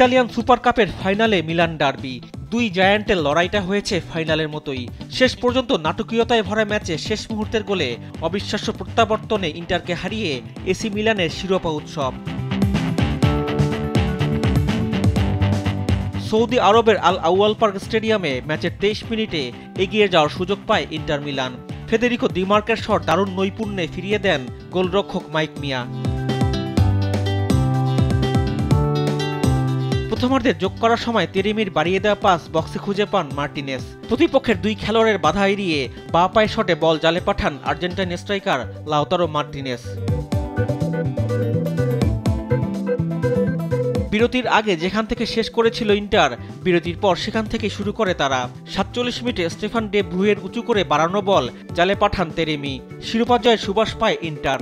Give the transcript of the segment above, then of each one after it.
Italian super কাপের ফাইনালে Milan derby. দুই জায়ান্টের লড়াইটা হয়েছে ফাইনালের মতোই। শেষ পর্যন্ত নাটকীয়তায় ভরা ম্যাচে শেষ মুহূর্তের গোলে অবিশ্বাস্য প্রত্যাবর্তনে ইন্টারকে হারিয়ে এসি মিলানের শিরোপা উৎসব। সৌদি আরবের আল আউয়াল পার্ক স্টেডিয়ামে ম্যাচের 23 মিনিটে এগিয়ে যাওয়ার সুযোগ পায় ইন্টার মিলান। ফেদেরিকো দি মার্কের শট দারুণ নৈপুণ্যে ফিরিয়ে দেন গোলরক্ষক মাইক মিয়া। প্রথমার্ধে যোগ করার সময় তেরেমির বাড়িয়ে দেওয়া পাস বক্সে খুঁজে পান মার্টিনেস। প্রতিপক্ষের দুই খেলোয়াড়ের বাধা এড়িয়ে বাঁ পায়ের শটে বল জালে পাঠান আর্জেন্টাইন স্ট্রাইকার লাউতারো মার্টিনেস। বিরতির আগে যেখান থেকে শেষ করেছিল ইন্টার, বিরতির পর সেখান থেকে শুরু করে তারা। 47 মিনিটে স্টেফান ডে ব্রুয়ের উঁচু করে বাড়ানো বল জালে পাঠান তেরেমি। শিরোপা জয়ের সুবাস পায় ইন্টার।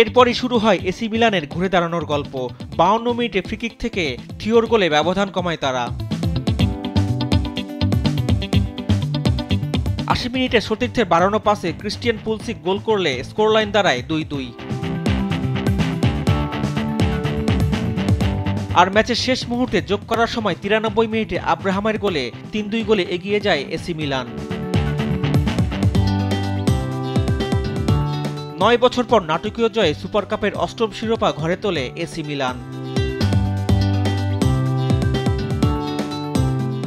এরপরই শুরু হয় এসি মিলানের ঘুরে দাঁড়ানোর গল্প। 52 মিনিটে ফ্রিকিক থেকে থিওর গোলে ব্যবধান কমায় তারা। 80 মিনিটে সতীর্থের বাড়ানো পাসে ক্রিস্টিয়ান পুলসিক গোল করলে স্কোরলাইন দাঁড়ায় 2-2। আর ম্যাচের শেষ মুহূর্তে যোগ করার সময় 93 মিনিটে আব্রাহামের গোলে 3-2 গোলে এগিয়ে যায় এসি মিলান। 9 বছর পর নাটকীয় জয়ে সুপার কাপের 8ম শিরোপা ঘরে তোলে এসি মিলান।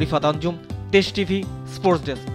রিফাত আঞ্জুম, দেশ টিভি, স্পোর্টস ডেস্ক।